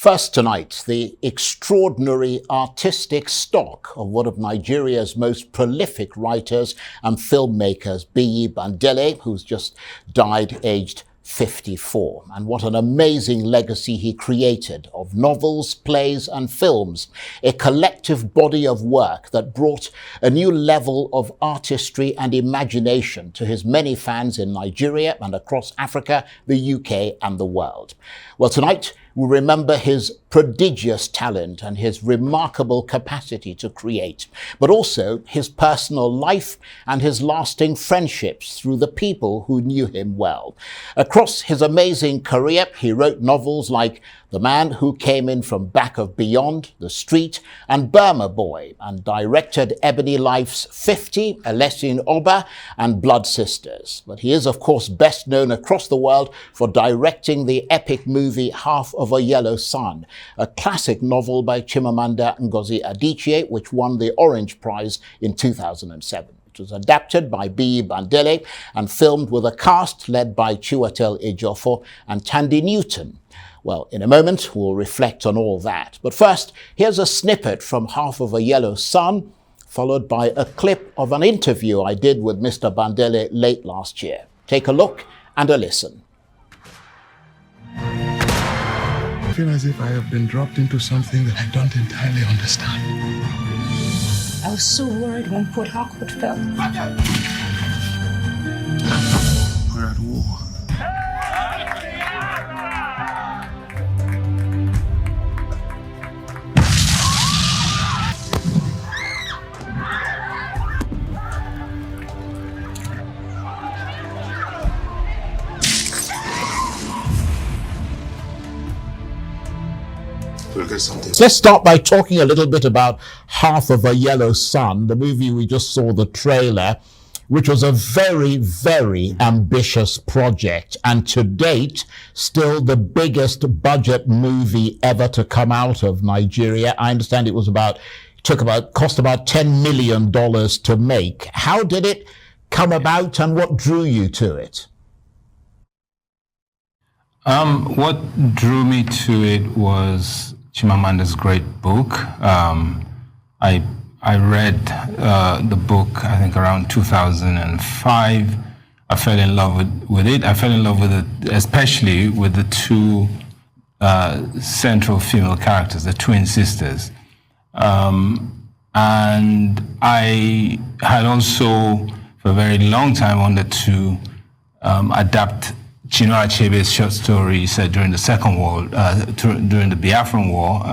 First tonight, the extraordinary artistic stock of one of Nigeria's most prolific writers and filmmakers, Biyi Bandele, who's just died aged 54. And what an amazing legacy he created of novels, plays and films, a collective body of work that brought a new level of artistry and imagination to his many fans in Nigeria and across Africa, the UK and the world. Well, tonight we remember his prodigious talent and his remarkable capacity to create, but also his personal life and his lasting friendships through the people who knew him well. Across his amazing career, he wrote novels like The Man Who Came In From Back of Beyond, The Street, and Burma Boy, and directed Ebony Life's 50, Elesin Oba, and Blood Sisters. But he is, of course, best known across the world for directing the epic movie Half of a Yellow Sun, a classic novel by Chimamanda Ngozi Adichie, which won the Orange Prize in 2007. It was adapted by Biyi Bandele and filmed with a cast led by Chiwetel Ejiofor and Tandy Newton. Well, in a moment, we'll reflect on all that. But first, here's a snippet from Half of a Yellow Sun, followed by a clip of an interview I did with Mr. Bandele late last year. Take a look and a listen. I feel as if I have been dropped into something that I don't entirely understand. I was so worried when Port Harcourt fell. We're at war. Let's start by talking a little bit about Half of a Yellow Sun, the movie we just saw the trailer, which was a very, very ambitious project, and to date, still the biggest budget movie ever to come out of Nigeria. I understand it was cost about $10 million to make. How did it come about and what drew you to it? What drew me to it was Chimamanda's great book. I read the book, I think, around 2005. I fell in love with it. I fell in love with it, especially with the two central female characters, the twin sisters. And I had also, for a very long time, wanted to adapt Chinua Achebe's short story set during the Second World, during the Biafran War,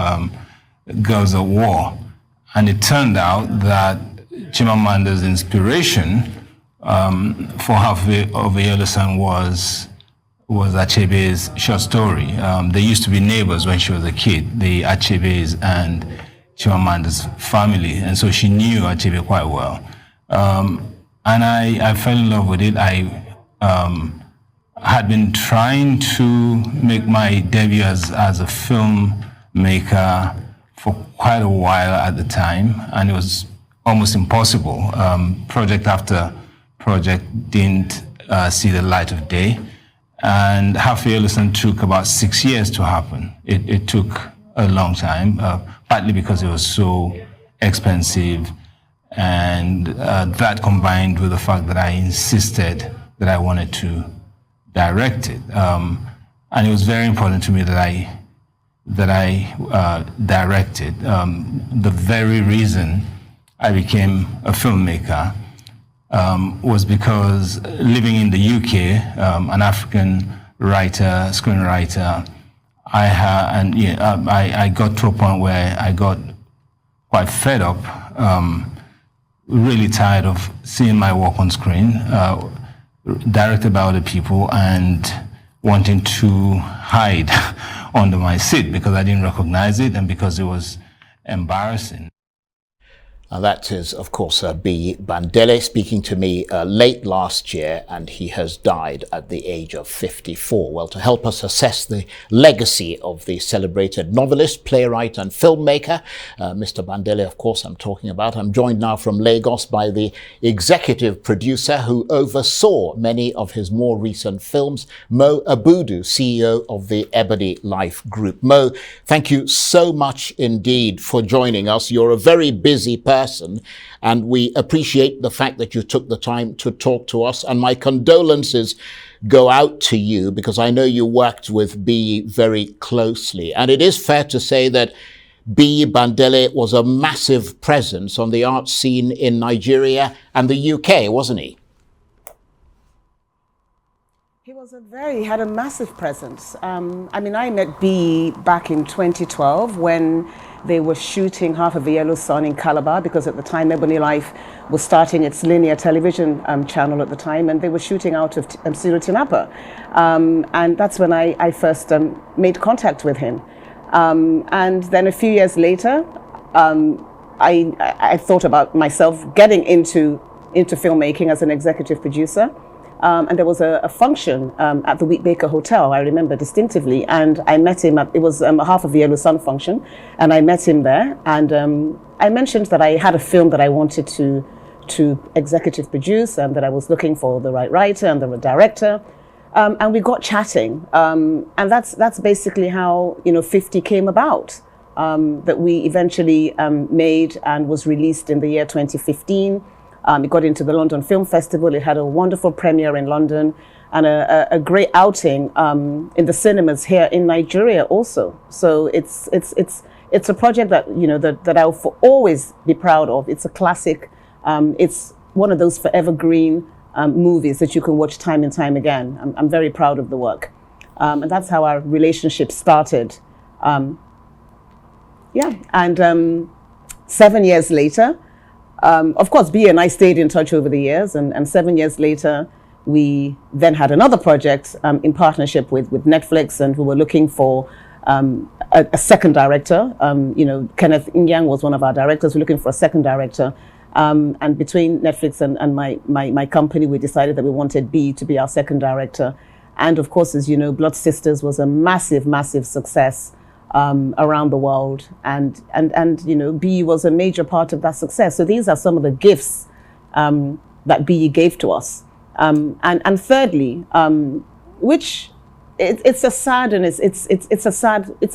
Girls at War. And it turned out that Chimamanda's inspiration for Half of a Yellow Sun was Achebe's short story. They used to be neighbors when she was a kid, the Achebes and Chimamanda's family. And so she knew Achebe quite well. And I fell in love with it. I had been trying to make my debut as a filmmaker for quite a while at the time, and it was almost impossible. Project after project didn't see the light of day, and Half a Yellow Sun took about 6 years to happen. It took a long time, partly because it was so expensive, and that combined with the fact that I insisted that I wanted to direct it, and it was very important to me that I directed. The very reason I became a filmmaker was because living in the UK, an African writer, screenwriter, I got to a point where I got quite fed up, really tired of seeing my work on screen, directed by other people, and wanting to hide under my seat because I didn't recognize it and because it was embarrassing. That is, of course, Biyi Bandele speaking to me late last year, and he has died at the age of 54. Well, to help us assess the legacy of the celebrated novelist, playwright and filmmaker, Mr. Bandele, of course, I'm talking about. I'm joined now from Lagos by the executive producer who oversaw many of his more recent films, Mo Abudu, CEO of the Ebony Life Group. Mo, thank you so much indeed for joining us. You're a very busy person, and we appreciate the fact that you took the time to talk to us, and my condolences go out to you because I know you worked with Biyi very closely, and it is fair to say that Biyi Bandele was a massive presence on the art scene in Nigeria and the UK, wasn't he? He had a massive presence. I met Biyi back in 2012 when they were shooting Half of the Yellow Sun in Calabar, because at the time Ebony Life was starting its linear television channel at the time, and they were shooting out of Siro Tinapa. And that's when I first made contact with him. And then a few years later, I thought about myself getting into filmmaking as an executive producer. And there was a function at the Wheatbaker Hotel, I remember distinctively, and I met him it was a Half of the Yellow Sun function, and I met him there, and I mentioned that I had a film that I wanted to executive produce, and that I was looking for the right writer and the right director, and we got chatting, and that's basically how 50 came about, that we eventually made and was released in the year 2015. It got into the London Film Festival. It had a wonderful premiere in London and a great outing in the cinemas here in Nigeria also. So it's a project that that I'll always be proud of. It's a classic. It's one of those forever green movies that you can watch time and time again. I'm very proud of the work, and that's how our relationship started. And 7 years later. Of course, Biyi and I stayed in touch over the years, and 7 years later, we then had another project in partnership with Netflix, and we were looking for a second director. Kenneth Nyang was one of our directors. We're looking for a second director, and between Netflix and my company, we decided that we wanted Biyi to be our second director. And of course, as you know, Blood Sisters was a massive, massive success around the world, and Biyi was a major part of that success. So these are some of the gifts that Biyi gave to us, and thirdly, which it's a sad and it's a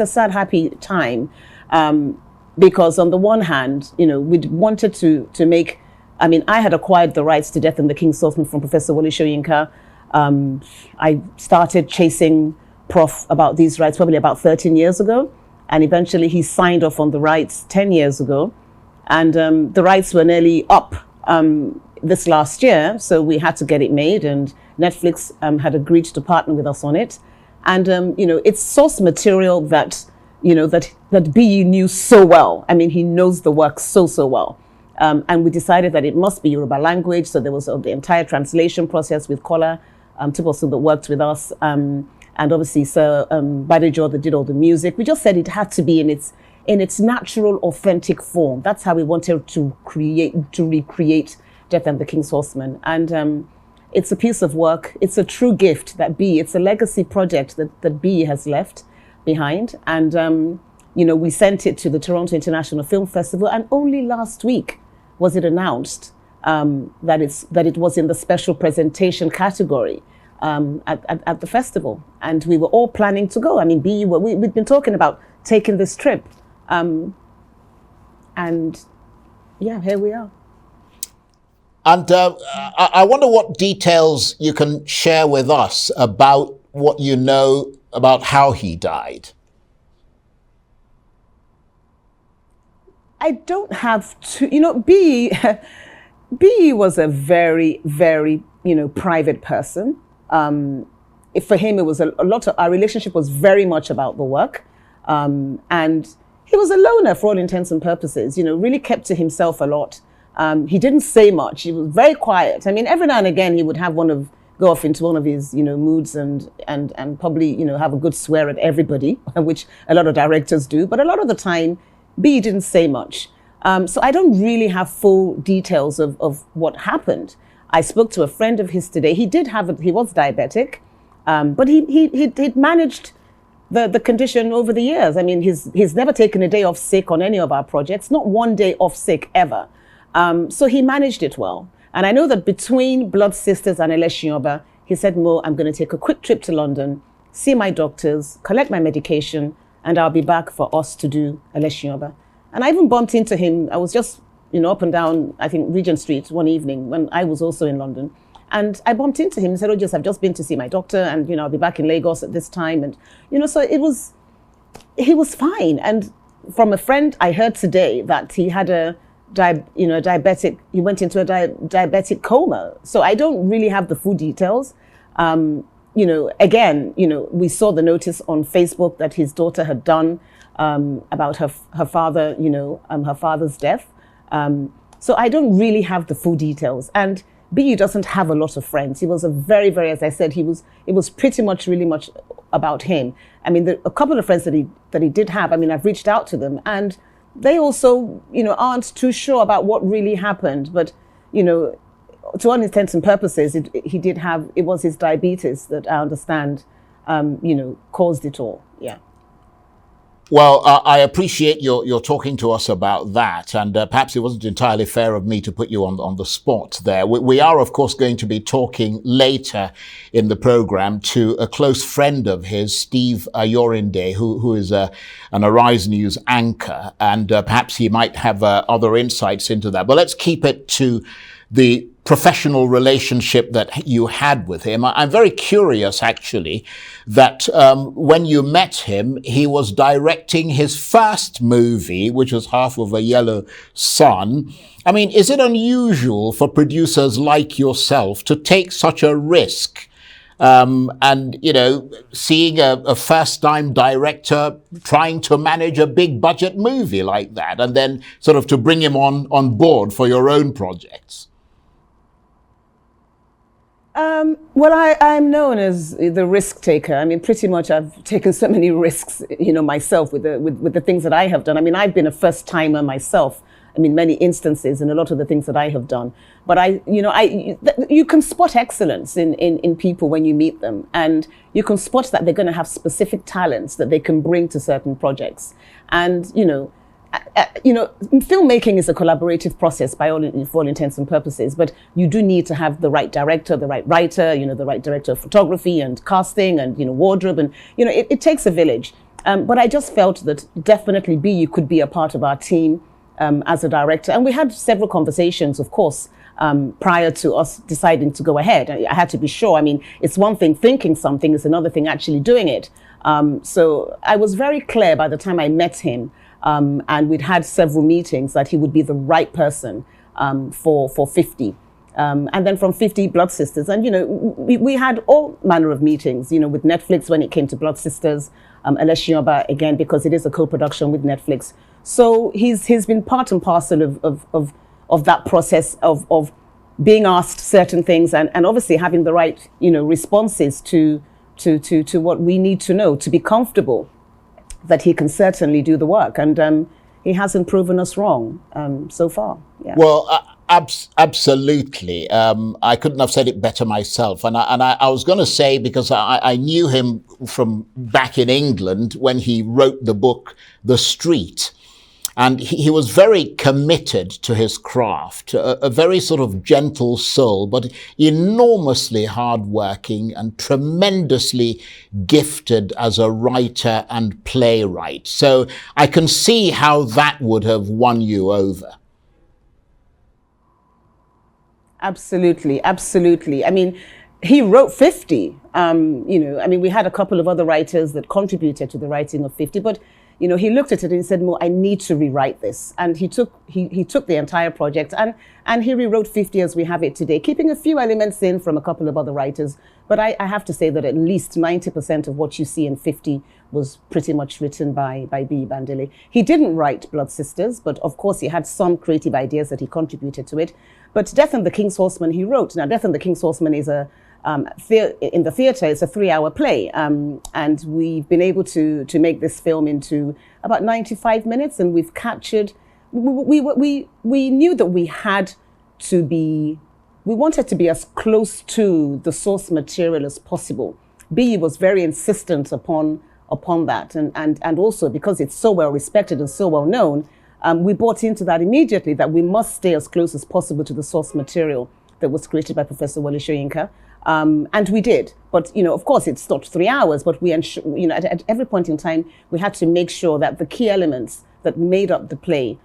sad happy time, because on the one hand, we'd wanted to make. I had acquired the rights to Death and the King's Horseman from Professor Wole Soyinka. I started chasing Prof about these rights probably about 13 years ago, and eventually he signed off on the rights 10 years ago, and the rights were nearly up this last year, so we had to get it made, and Netflix had agreed to partner with us on it, and it's source material that that Biyi knew so well. He knows the work so well, and we decided that it must be Yoruba language, so there was the entire translation process with Kola Tibosu that worked with us. And obviously, Sir Badejo that did all the music. We just said it had to be in its natural, authentic form. That's how we wanted to recreate Death and the King's Horseman. And it's a piece of work. It's a true gift that Biyi. It's a legacy project that Biyi has left behind. And we sent it to the Toronto International Film Festival, and only last week was it announced that it was in the special presentation category. At the festival, and we were all planning to go. Biyi, we'd been talking about taking this trip, and here we are. And I wonder what details you can share with us about what you know about how he died. I don't have to, Biyi was a very, very, private person. For him, it was a lot of our relationship was very much about the work, and he was a loner for all intents and purposes. Really kept to himself a lot. He didn't say much. He was very quiet. Every now and again, he would have go off into one of his moods and probably have a good swear at everybody, which a lot of directors do. But a lot of the time, Biyi didn't say much. So I don't really have full details of what happened. I spoke to a friend of his today. He was diabetic, but he'd managed the condition over the years. I mean, he's never taken a day off sick on any of our projects, not one day off sick ever. So he managed it well. And I know that between Blood Sisters and Elesin Oba, he said, Mo, I'm going to take a quick trip to London, see my doctors, collect my medication, and I'll be back for us to do Elesin Oba. And I even bumped into him. I was just, up and down, I think, Regent Street one evening when I was also in London. And I bumped into him and said, I've just been to see my doctor and, I'll be back in Lagos at this time. And, so he was fine. And from a friend, I heard today that he had diabetic, he went into a diabetic coma. So I don't really have the full details. Again, we saw the notice on Facebook that his daughter had done about her father, her father's death. So I don't really have the full details. And Biyi doesn't have a lot of friends. He was a very, very, as I said, it was pretty much, really much about him. I mean, a couple of friends that he did have, I mean, I've reached out to them and they also, aren't too sure about what really happened. But, to all intents and purposes, it was his diabetes that I understand, caused it all. Yeah. Well, I appreciate your talking to us about that, and perhaps it wasn't entirely fair of me to put you on the spot there. We are, of course, going to be talking later in the program to a close friend of his, Steve Ayorinde, who is an Arise News anchor, and perhaps he might have other insights into that. But let's keep it to the professional relationship that you had with him. I'm very curious, actually, that when you met him, he was directing his first movie, which was Half of a Yellow Sun. I mean, is it unusual for producers like yourself to take such a risk? And, seeing a first-time director trying to manage a big budget movie like that, and then sort of to bring him on board for your own projects? Well, I'm known as the risk taker. I mean, pretty much I've taken so many risks, myself with the things that I have done. I mean, I've been a first timer myself. I mean, many instances in a lot of the things that I have done. But you can spot excellence in people when you meet them, and you can spot that they're going to have specific talents that they can bring to certain projects. And filmmaking is a collaborative process for all intents and purposes, but you do need to have the right director, the right writer, the right director of photography and casting and, wardrobe. And, it takes a village. But I just felt that definitely Biyi could be a part of our team as a director. And we had several conversations, of course, prior to us deciding to go ahead. I had to be sure. I mean, it's one thing thinking something, it's another thing actually doing it. So I was very clear by the time I met him, and we'd had several meetings, that he would be the right person for 50. And then from 50, Blood Sisters. And, we had all manner of meetings, with Netflix when it came to Blood Sisters, Elesin Oba, again, because it is a co-production with Netflix. So he's been part and parcel of that process of being asked certain things and obviously having the right, responses to what we need to know to be comfortable that he can certainly do the work. And he hasn't proven us wrong so far. Yeah. Well, absolutely. I couldn't have said it better myself. And I was going to say, because I knew him from back in England when he wrote the book, The Street. And he was very committed to his craft, a very sort of gentle soul, but enormously hardworking and tremendously gifted as a writer and playwright. So I can see how that would have won you over. Absolutely, absolutely. I mean, he wrote 50. We had a couple of other writers that contributed to the writing of 50, but he looked at it and he said, Mo, I need to rewrite this. And he took the entire project and he rewrote 50 as we have it today, keeping a few elements in from a couple of other writers. But I have to say that at least 90% of what you see in 50 was pretty much written by Biyi Bandele. He didn't write Blood Sisters, but of course he had some creative ideas that he contributed to it. But Death and the King's Horseman he wrote. Now, Death and the King's Horseman is in the theatre, it's a 3-hour play. And we've been able to make this film into about 95 minutes, and we've captured we knew that we had to be, we wanted to be as close to the source material as possible. Biyi was very insistent upon that, and also because it's so well respected and so well known, we bought into that immediately, that we must stay as close as possible to the source material that was created by Professor Wole Soyinka. And we did. But, of course, it's not 3 hours, but we at every point in time, we had to make sure that the key elements that made up the play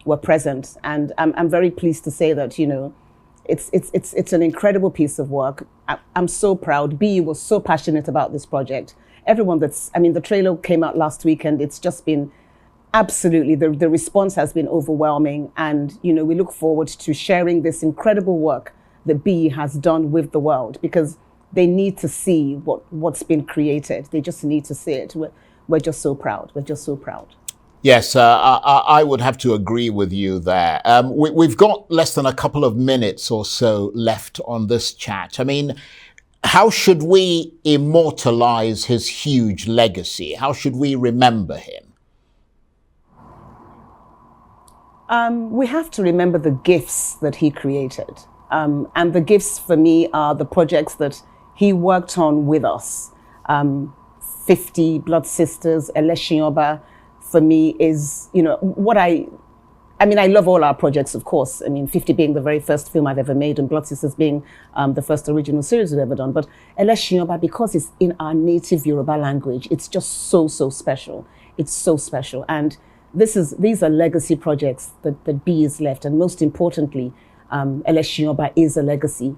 were present. And I'm very pleased to say that, it's an incredible piece of work. I'm so proud. Biyi was so passionate about this project. Everyone the trailer came out last week, and it's just been absolutely, the response has been overwhelming. And, we look forward to sharing this incredible work that Biyi has done with the world, because they need to see what's been created. They just need to see it. We're just so proud. We're just so proud. Yes, I would have to agree with you there. We've got less than a couple of minutes or so left on this chat. I mean, how should we immortalize his huge legacy? How should we remember him? We have to remember the gifts that he created. And the gifts for me are the projects that he worked on with us. 50 Blood Sisters, Elesin Oba, for me is, I love all our projects, of course. 50 being the very first film I've ever made, and Blood Sisters being the first original series we've ever done. But Elesin Oba, because it's in our native Yoruba language, it's just so, so special. It's so special. And these are legacy projects that Biyi has left. And most importantly, Elesin Oba is a legacy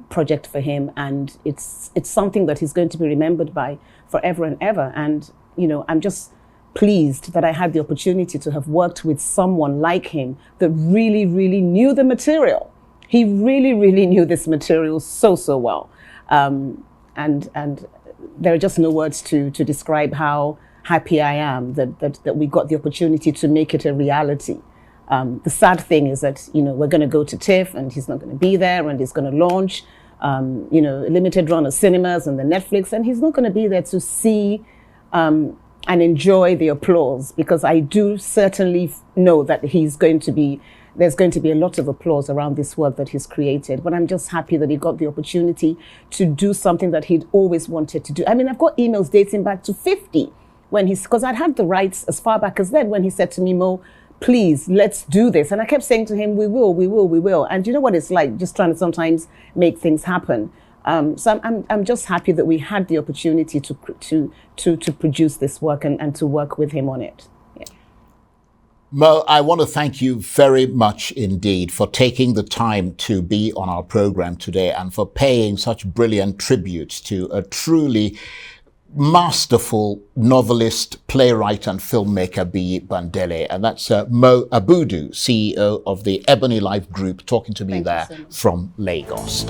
project for him. And it's something that he's going to be remembered by forever and ever. And, I'm just pleased that I had the opportunity to have worked with someone like him that really, really knew the material. He really, really knew this material so, so well. And there are just no words to describe how happy I am that we got the opportunity to make it a reality. The sad thing is that, we're going to go to TIFF and he's not going to be there, and he's going to launch, a limited run of cinemas and the Netflix, and he's not going to be there to see and enjoy the applause, because I do certainly know that there's going to be a lot of applause around this work that he's created. But I'm just happy that he got the opportunity to do something that he'd always wanted to do. I've got emails dating back to 50 because I'd had the rights as far back as then, when he said to me, Mo, please, let's do this. And I kept saying to him, we will. And you know what it's like, just trying to sometimes make things happen. So I'm just happy that we had the opportunity to produce this work and to work with him on it. Yeah. Mo, I want to thank you very much indeed for taking the time to be on our program today, and for paying such brilliant tributes to a truly masterful novelist, playwright and filmmaker, Biyi Bandele. And that's Mo Abudu, CEO of the Ebony Life Group, talking to me there from Lagos.